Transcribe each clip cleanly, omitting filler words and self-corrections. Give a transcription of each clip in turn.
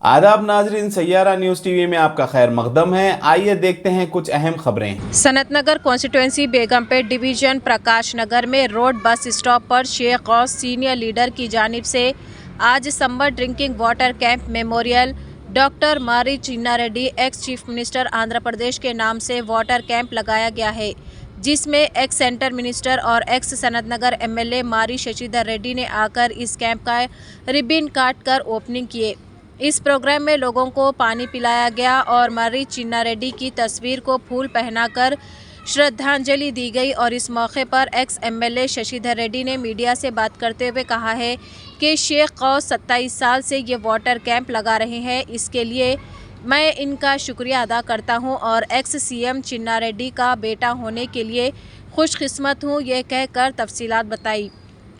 आदाब नाजरीन, Saiyaara news TV में आपका खैर मकदम है। आइए देखते हैं कुछ अहम खबरें। सनत नगर कॉन्स्टिट्यूंसी बेगमपेट डिवीजन प्रकाश नगर में रोड बस स्टॉप पर शेख गौस सीनियर लीडर की जानिब से आज summer drinking water camp memorial doctor Marri Chenna Reddy ex chief minister Andhra Pradesh के नाम से वाटर कैंप लगाया गया है, जिसमें एक्स सेंटर मिनिस्टर और एक्स सनत नगर एमएलए मारी शशिधर रेड्डी ने आकर इस कैंप का रिबन काट कर ओपनिंग किए। इस प्रोग्राम में लोगों को पानी पिलाया गया और मारी चिन्ना रेड्डी की तस्वीर को फूल पहनाकर श्रद्धांजलि दी गई। और इस मौके पर एक्स एमएलए शशिधर रेड्डी ने मीडिया से बात करते हुए कहा है कि शेख गौस 27 साल से ये वाटर कैंप लगा रहे हैं, इसके लिए मैं इनका शुक्रिया अदा करता हूं और एक्स सीएम चिन्ना रेड्डी का बेटा होने के लिए खुशकिस्मत हूं, ये कहकर तफसीलात बताई।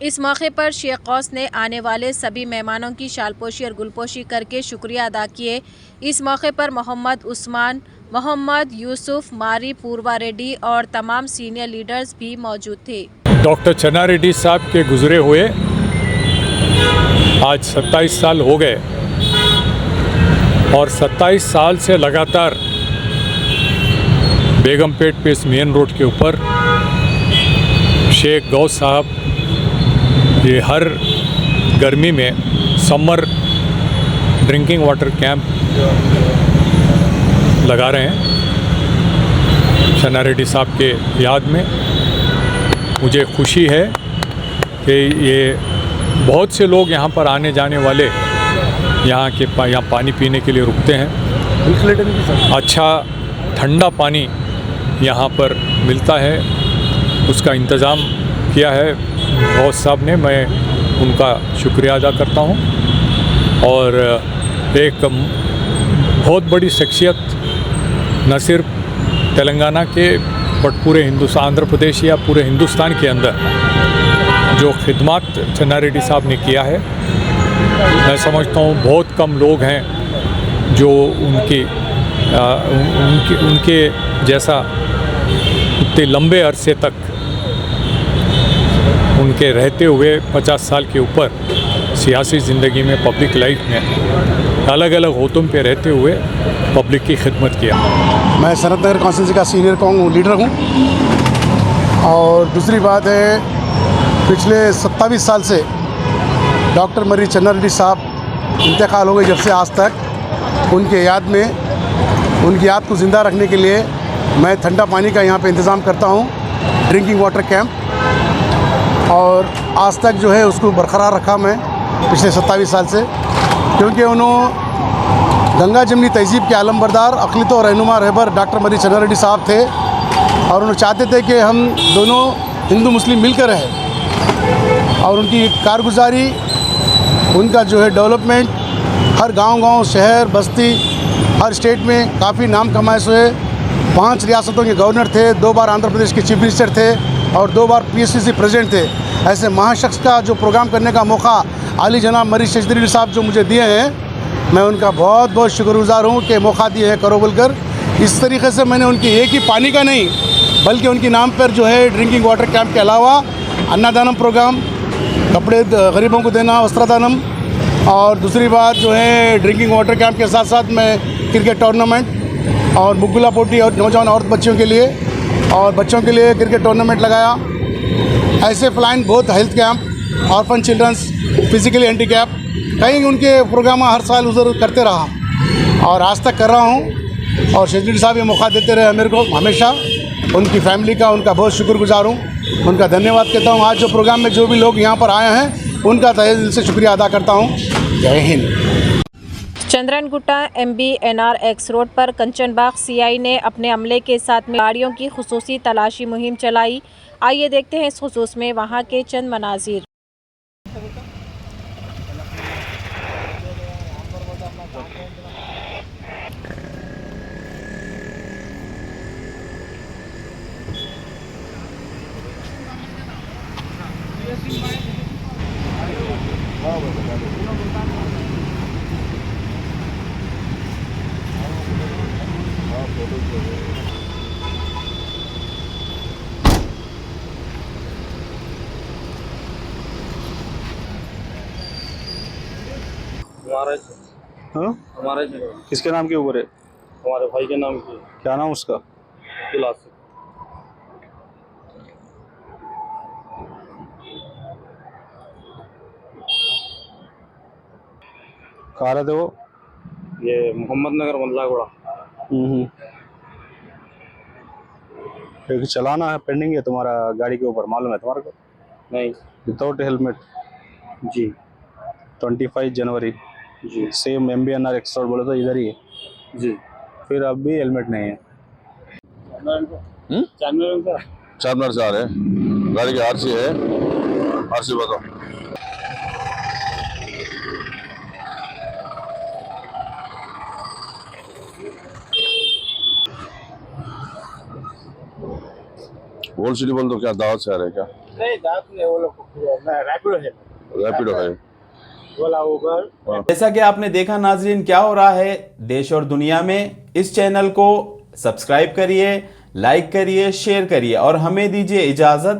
इस मौके पर शेख गौस ने आने वाले सभी मेहमानों की शालपोशी और गुलपोशी करके शुक्रिया अदा किए। इस मौके पर मोहम्मद उस्मान, मोहम्मद यूसुफ, मारी पूर्वा रेड्डी और तमाम सीनियर लीडर्स भी मौजूद थे। डॉक्टर चिन्ना रेड्डी साहब के गुजरे हुए आज 27 साल हो गए और 27 साल से लगातार बेगमपेट पे इस मेन रोड के ऊपर शेख गौस साहब ये हर गर्मी में समर ड्रिंकिंग वाटर कैंप लगा रहे हैं चिन्ना रेड्डी साहब के याद में। मुझे खुशी है कि ये बहुत से लोग यहाँ पर आने जाने वाले यहाँ पानी पीने के लिए रुकते हैं। अच्छा ठंडा पानी यहाँ पर मिलता है, उसका इंतज़ाम किया है गौस साहब ने, मैं उनका शुक्रिया अदा करता हूँ। और एक बहुत बड़ी शख्सियत न सिर्फ तेलंगाना के बट पूरे हिंदुस्तान, आंध्र प्रदेश या पूरे हिंदुस्तान के अंदर जो खिदमत चिन्ना रेड्डी साहब ने किया है, मैं समझता हूँ बहुत कम लोग हैं जो उनके जैसा इतने लंबे अरसे तक उनके रहते हुए 50 साल के ऊपर सियासी ज़िंदगी में, पब्लिक लाइफ में अलग अलग होतों पे रहते हुए पब्लिक की खिदमत किया। मैं सनत नगर कॉन्स्टिट्यूंसी का सीनियर लीडर हूँ और दूसरी बात है पिछले 27 साल से डॉक्टर मरी चिन्ना रेड्डी साहब इंतकाल हो गए जब से आज तक, उनके याद में उनकी याद को ज़िंदा रखने के लिए मैं ठंडा पानी का यहाँ पे इंतज़ाम करता हूँ, ड्रिंकिंग वाटर कैंप, और आज तक जो है उसको बरकरार रखा मैं पिछले 27 साल से, क्योंकि उन्होंने गंगा जमनी तहज़ीब के आलमबरदार, अक़लियत और रहनुमा रहबर डॉक्टर मरी चिन्ना रेड्डी साहब थे और उन्होंने चाहते थे कि हम दोनों हिंदू मुस्लिम मिलकर रहें। और उनकी कारगुजारी, उनका जो है डेवलपमेंट हर गांव-गांव, शहर, बस्ती, हर स्टेट में काफ़ी नाम कमाए हुए। 5 रियासतों के गवर्नर थे, 2 बार आंध्र प्रदेश के चीफ मिनिस्टर थे और 2 बार पीएससीसी प्रेसिडेंट थे। ऐसे महाशख्स का जो प्रोग्राम करने का मौका आली जनाब मरी शशिधर रेड्डी साहब जो मुझे दिए हैं, मैं उनका बहुत बहुत शुक्रगुजार हूँ कि मौका दिए हैं करो बोलकर। इस तरीके से मैंने उनकी एक ही पानी का नहीं बल्कि उनके नाम पर जो है ड्रिंकिंग वाटर कैंप के अलावा अन्नदानम प्रोग्राम, कपड़े गरीबों को देना, वस्त्रदानम, और दूसरी बात जो है ड्रिंकिंग वाटर कैंप के साथ साथ मैं क्रिकेट टूर्नामेंट और मुगुला पोटी और नौजवान औरत बच्चों के लिए और बच्चों के लिए क्रिकेट टूर्नामेंट लगाया। ऐसे फ्लाइन बहुत health camp, orphan childrens, physically handicap, कई उनके प्रोग्राम हर साल उधर करते रहा और आज तक कर रहा हूँ। और शशिधर साहब ये मौका देते रहे मेरे को हमेशा, उनकी फैमिली का उनका बहुत शुक्रगुजार हूँ, उनका धन्यवाद कहता हूँ। आज जो प्रोग्राम में जो भी लोग यहाँ पर आए हैं उनका तहे दिल से शुक्रिया अदा करता हूँ। जय हिंद। चंद्रनगुट्टा MB/NR-X रोड पर कंचनबाग CI ने अपने अमले के साथ में गाड़ियों की खुसूसी तलाशी मुहिम चलाई। आइए देखते हैं इस खुसूस में वहां के चंद मनाजिर। महाराज हाँ हमारे किसके नाम के ऊपर है? हमारे भाई के नाम की क्या नाम उसका? क्लास कहाँ रहते वो? ये मोहम्मद नगर मल्लागुड़ा। एक चलाना है पेंडिंग है तुम्हारा गाड़ी के ऊपर, मालूम है तुम्हारे को? नहीं विदाउट हेलमेट जी 25 जनवरी जी सेम MBNR एक्स रोड बोले तो इधर ही है, जी फिर अब भी हेलमेट नहीं है। चारमीनार से आ रहे हैं, गाड़ी की RC है, RC बताओ। ओल्ड सिटी बोल दो, क्या दावत से आ रहे हैं क्या? नहीं दांत नहीं, वो लोग रैपिडो है, रैपिडो है। बोला ऊबर। जैसा कि आपने देखा नाजरीन क्या हो रहा है देश और दुनिया में। इस चैनल को सब्सक्राइब करिए, लाइक करिए, शेयर करिए और हमें दीजिए इजाजत।